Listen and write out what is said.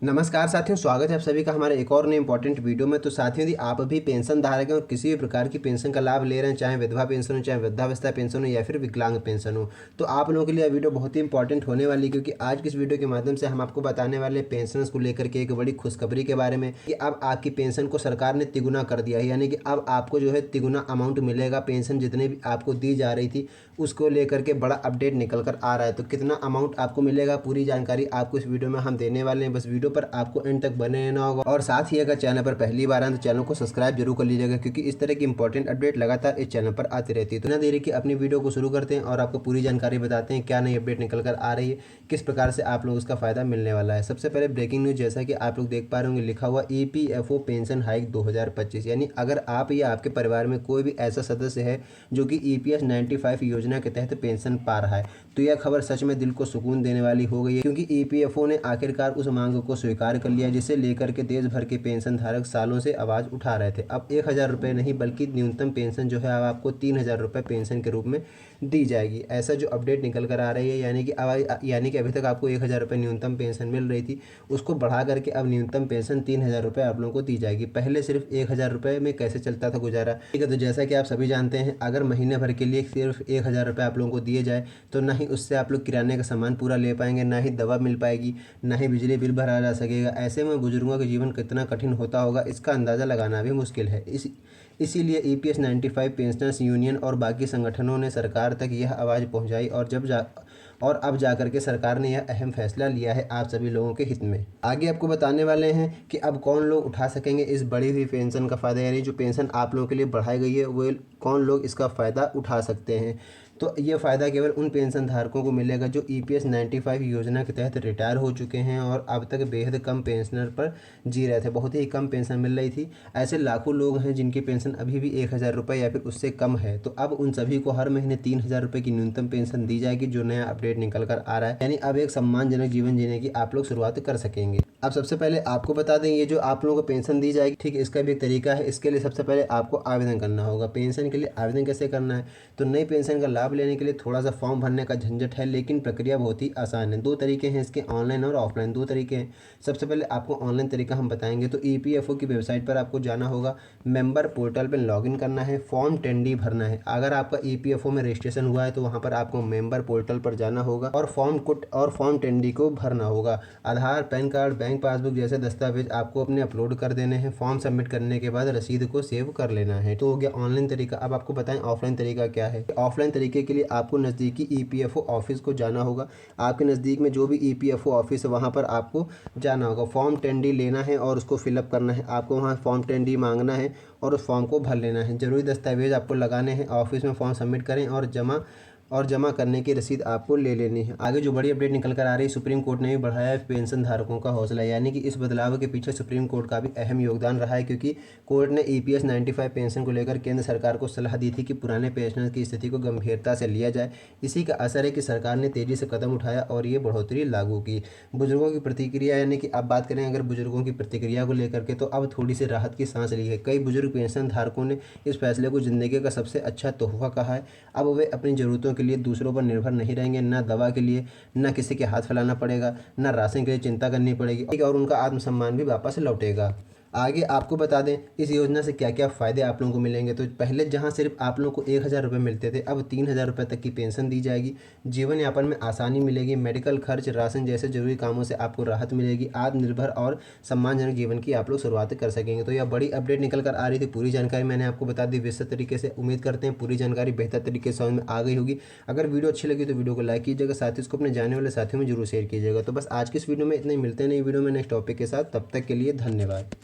नमस्कार साथियों, स्वागत है आप सभी का हमारे एक और नए इंपॉर्टेंट वीडियो में। तो साथियों, यदि आप भी पेंशन धारक हैं और किसी भी प्रकार की पेंशन का लाभ ले रहे हैं, चाहे विधवा पेंशन हो, चाहे वृद्धावस्था पेंशन हो या फिर विकलांग पेंशन हो, तो आप लोगों के लिए यह वीडियो बहुत ही इंपॉर्टेंट होने वाली है। क्योंकि आज की इस वीडियो के माध्यम से हम आपको बताने वाले हैं पेंशन को लेकर के एक बड़ी खुशखबरी के बारे में कि अब आपकी पेंशन को सरकार ने तिगुना कर दिया है। यानी कि अब आपको जो है तिगुना अमाउंट मिलेगा। पेंशन जितने भी आपको दी जा रही थी उसको लेकर के बड़ा अपडेट निकल कर आ रहा है। तो कितना अमाउंट आपको मिलेगा, पूरी जानकारी आपको इस वीडियो में हम देने वाले हैं। बस वीडियो पर आपको एंड तक बने रहना होगा। और साथ ही अगर चैनल पर पहली बार आए तो चैनल को सब्सक्राइब जरूर कर लीजिएगा, क्योंकि इस तरह की इंपॉर्टेंट अपडेट लगातार इस चैनल पर आती रहती है। तो ना देरी की अपनी वीडियो को शुरू करते हैं और आपको पूरी जानकारी बताते हैं क्या नई अपडेट निकल कर आ रही है, किस प्रकार से आप लोग उसका फायदा मिलने वाला है। सबसे पहले ब्रेकिंग न्यूज, जैसा कि आप लोग देख पा रहे होंगे, लिखा हुआ EPFO पेंशन हाइक 2025। यानी अगर आप या आपके परिवार में कोई भी ऐसा सदस्य है जो कि EPS 95 योजना के तहत पेंशन पा रहा है, तो यह खबर सच में दिल को सुकून देने वाली हो गई है। क्योंकि EPFO ने आखिरकार उस मांग को स्वीकार कर लिया जिसे लेकर के देश भर के पेंशन धारक सालों से आवाज़ उठा रहे थे। अब 1,000 रुपये नहीं बल्कि न्यूनतम पेंशन जो है अब आपको 3,000 रुपये पेंशन के रूप में दी जाएगी। ऐसा जो अपडेट निकल कर आ रही है, यानी कि अभी तक आपको 1,000 रुपये न्यूनतम पेंशन मिल रही थी, उसको बढ़ा करके अब न्यूनतम पेंशन 3,000 रुपये आप लोगों को दी जाएगी। पहले सिर्फ 1,000 रुपये में कैसे चलता था गुजारा, ठीक है। तो जैसा कि आप सभी जानते हैं, अगर महीने भर के लिए सिर्फ 1,000 रुपये आप लोगों को दिए जाए तो ना ही उससे आप लोग किराने का सामान पूरा ले पाएंगे, ना ही दवा मिल पाएगी, ना ही बिजली बिल भरा जा सकेगा। ऐसे में बुजुर्गों का जीवन कितना कठिन होता होगा, इसका अंदाज़ा लगाना भी मुश्किल है। इसीलिए EPS 95 पेंशनर्स यूनियन और बाकी संगठनों ने सरकार तक यह आवाज़ पहुंचाई और अब जाकर के सरकार ने यह अहम फैसला लिया है आप सभी लोगों के हित में। आगे आपको बताने वाले हैं कि अब कौन लोग उठा सकेंगे इस बढ़ी हुई पेंशन का फ़ायदा, यानी जो पेंशन आप लोगों के लिए बढ़ाई गई है वो कौन लोग इसका फ़ायदा उठा सकते हैं। तो ये फ़ायदा केवल उन पेंशन धारकों को मिलेगा जो EPS 95 योजना के तहत रिटायर हो चुके हैं और अब तक बेहद कम पेंशनर पर जी रहे थे, बहुत ही कम पेंशन मिल रही थी। ऐसे लाखों लोग हैं जिनकी पेंशन अभी भी 1,000 रुपये या फिर उससे कम है। तो अब उन सभी को हर महीने 3,000 रुपये की न्यूनतम पेंशन दी जाएगी, जो नया अपडेट निकल कर आ रहा है। यानी अब एक सम्मानजनक जीवन जीने की आप लोग शुरुआत कर सकेंगे। अब सबसे पहले आपको बता दें, ये जो आप लोगों को पेंशन दी जाएगी, ठीक है, इसका भी एक तरीका है। इसके लिए सबसे पहले आपको आवेदन करना होगा। पेंशन के लिए आवेदन कैसे करना है, तो नई पेंशन का लाभ लेने के लिए थोड़ा सा फॉर्म भरने का झंझट है, लेकिन प्रक्रिया बहुत ही आसान है। दो तरीके हैं इसके, ऑनलाइन और ऑफलाइन, दो तरीके हैं। सबसे पहले आपको ऑनलाइन तरीका हम बताएंगे। तो EPFO की वेबसाइट पर आपको जाना होगा, मेंबर पोर्टल पर लॉगिन करना है, फॉर्म 10D भरना है। अगर आपका EPFO में रजिस्ट्रेशन हुआ है तो वहाँ पर आपको मेंबर पोर्टल पर जाना होगा और फॉर्म 10D को भरना होगा। आधार, पैन कार्ड, बैंक पासबुक जैसे दस्तावेज आपको अपने अपलोड कर देने हैं। फॉर्म सबमिट करने के बाद रसीद को सेव कर लेना है। तो हो गया ऑनलाइन तरीका। अब आपको बताएं ऑफलाइन तरीका क्या है। ऑफलाइन तरीके के लिए आपको नज़दीकी EPFO ऑफिस को जाना होगा। आपके नज़दीक में जो भी EPFO ऑफिस है वहाँ पर आपको जाना होगा, फॉर्म 10D लेना है और उसको फिलअप करना है। आपको वहाँ फॉर्म 10D मांगना है और उस फॉर्म को भर लेना है। ज़रूरी दस्तावेज आपको लगाने हैं, ऑफिस में फॉर्म सबमिट करें और जमा करने की रसीद आपको ले लेनी है। आगे जो बड़ी अपडेट निकल कर आ रही है, सुप्रीम कोर्ट ने भी बढ़ाया है पेंशन धारकों का हौसला। यानी कि इस बदलाव के पीछे सुप्रीम कोर्ट का भी अहम योगदान रहा है, क्योंकि कोर्ट ने EPS 95 पेंशन को लेकर केंद्र सरकार को सलाह दी थी कि पुराने पेंशनर्स की स्थिति को गंभीरता से लिया जाए। इसी का असर है कि सरकार ने तेज़ी से कदम उठाया और ये बढ़ोतरी लागू की। बुजुर्गों की प्रतिक्रिया, यानी कि अब बात करें अगर बुजुर्गों की प्रतिक्रिया को लेकर के, तो अब थोड़ी सी राहत की सांस ली है। कई बुजुर्ग पेंशन धारकों ने इस फैसले को ज़िंदगी का सबसे अच्छा तोहफा कहा है। अब वे अपनी ज़रूरतों के लिए दूसरों पर निर्भर नहीं रहेंगे, ना दवा के लिए, ना किसी के हाथ फैलाना पड़ेगा, ना राशन के लिए चिंता करनी पड़ेगी और उनका आत्मसम्मान भी वापस लौटेगा। आगे आपको बता दें इस योजना से क्या क्या फ़ायदे आप लोगों को मिलेंगे। तो पहले जहां सिर्फ आप लोगों को 1,000 रुपये मिलते थे, अब 3,000 रुपये तक की पेंशन दी जाएगी। जीवन यापन में आसानी मिलेगी, मेडिकल खर्च, राशन जैसे जरूरी कामों से आपको राहत मिलेगी। आत्मनिर्भर और सम्मानजनक जीवन की आप लोग शुरुआत कर सकेंगे। तो यह बड़ी अपडेट निकल कर आ रही थी। पूरी जानकारी मैंने आपको बता दी विस्तृत तरीके से। उम्मीद करते हैं पूरी जानकारी बेहतर तरीके से समझ में आ गई होगी। अगर वीडियो अच्छी लगी तो वीडियो को लाइक कीजिएगा, साथ ही इसको अपने जाने वाले साथियों में जरूर शेयर कीजिएगा। तो बस आज की इस वीडियो में इतने ही, मिलते हैं नई वीडियो में नेक्स्ट टॉपिक के साथ। तब तक के लिए धन्यवाद।